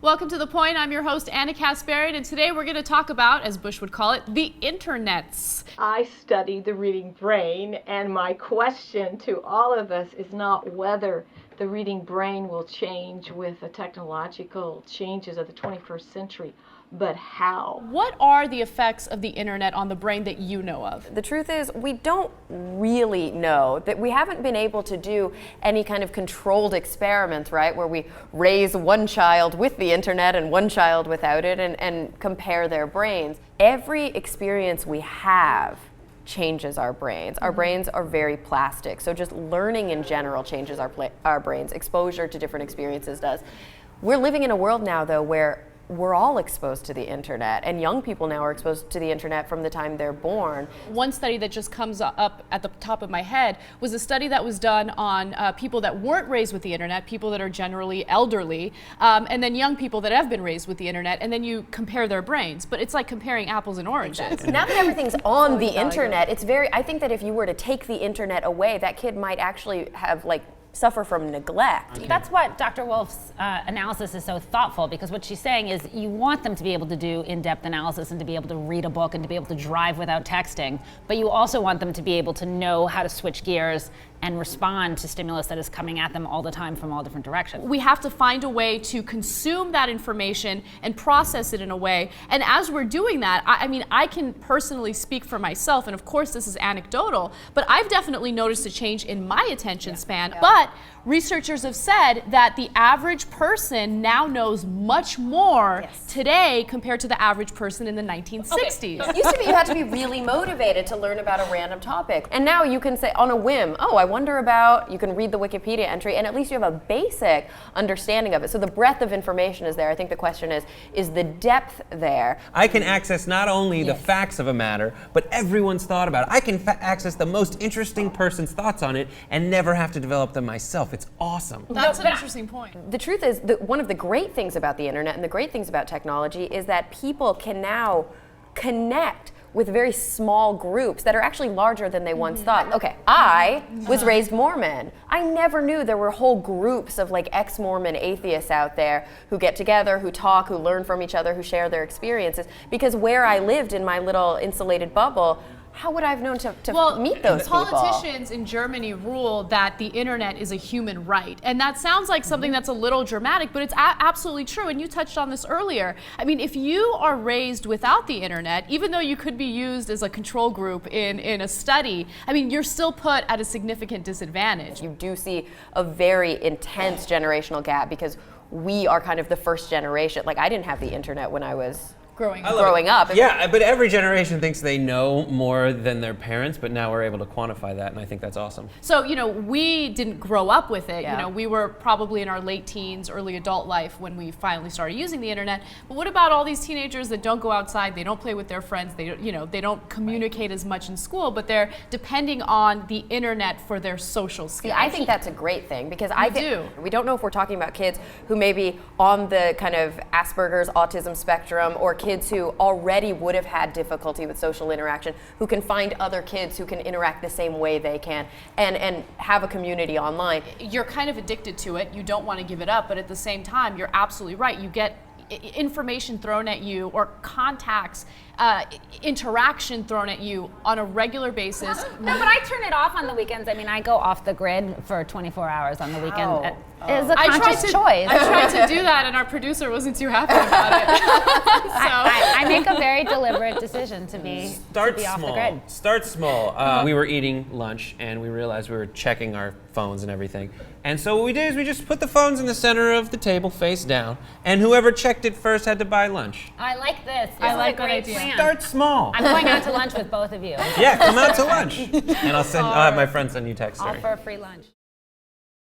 Welcome to The Point. I'm your host, Anna Kasparian, and today we're going to talk about, as Bush would call it, the internets. I study the reading brain, and my question to all of us is not whether the reading brain will change with the technological changes of the 21st century, but how. What are the effects of the internet on the brain that you know of? The truth is, we don't really know. That we haven't been able to do any kind of controlled experiments, right, where we raise one child with the internet and one child without it and compare their brains. Every experience we have changes our brains. Our brains are very plastic, so just learning in general changes our brains. Exposure to different experiences does. We're living in a world now, though, where we're all exposed to the internet, and young people now are exposed to the internet from the time they're born. One study that just comes up at the top of my head was a study that was done on people that weren't raised with the internet, people that are generally elderly, and then young people that have been raised with the internet, and then you compare their brains. But it's like comparing apples and oranges. Now that everything's on the internet, I think that if you were to take the internet away, that kid might actually have suffer from neglect. Okay. That's what Dr. Wolf's analysis is so thoughtful, because what she's saying is you want them to be able to do in-depth analysis and to be able to read a book and to be able to drive without texting, but you also want them to be able to know how to switch gears and respond to stimulus that is coming at them all the time from all different directions. We have to find a way to consume that information and process it in a way. And as we're doing that, I can personally speak for myself, and of course this is anecdotal, but I've definitely noticed a change in my attention span. Yeah. But researchers have said that the average person now knows much more today compared to the average person in the 1960s. Okay. It used to be you had to be really motivated to learn about a random topic. And now you can say on a whim, oh, I wonder about, you can read the Wikipedia entry, and at least you have a basic understanding of it. So the breadth of information is there. I think the question is the depth there? I can access not only the facts of a matter, but everyone's thought about it. I can access the most interesting person's thoughts on it and never have to develop them myself. It's awesome. That's an interesting point. The truth is that one of the great things about the internet and the great things about technology is that people can now connect with very small groups that are actually larger than they once thought. Okay, I was raised Mormon. I never knew there were whole groups of ex-Mormon atheists out there who get together, who talk, who learn from each other, who share their experiences. Because where I lived in my little insulated bubble, how would I have known to meet those people? Politicians in Germany rule that the internet is a human right. And that sounds like something that's a little dramatic, but it's absolutely true. And you touched on this earlier. I mean, if you are raised without the internet, even though you could be used as a control group in a study, you're still put at a significant disadvantage. You do see a very intense generational gap because we are kind of the first generation. I didn't have the internet when I was growing up. Yeah, but every generation thinks they know more than their parents, but now we're able to quantify that, and I think that's awesome. So, we didn't grow up with it. Yeah. We were probably in our late teens, early adult life when we finally started using the internet. But what about all these teenagers that don't go outside, they don't play with their friends, they don't communicate as much in school, but they're depending on the internet for their social skills? I think that's a great thing, because we don't know if we're talking about kids who may be on the kind of Asperger's autism spectrum, or kids who already would have had difficulty with social interaction, who can find other kids who can interact the same way they can and have a community online. You're kind of addicted to it. You don't want to give it up, but at the same time, you're absolutely right. You get information thrown at you, or contacts, interaction thrown at you on a regular basis. No, but I turn it off on the weekends. I go off the grid for 24 hours on the weekend. It's a conscious choice. I tried to do that, and our producer wasn't too happy about it. I make a very deliberate decision to be off the grid. Start small. We were eating lunch, and we realized we were checking our phones and everything. And so what we did is we just put the phones in the center of the table, face down, and whoever checked it first had to buy lunch. I like this. I like a great idea. plan. Start small. I'm going out to lunch with both of you. Yeah, come out to lunch. And I'll have my friend send you text. Offer a free lunch.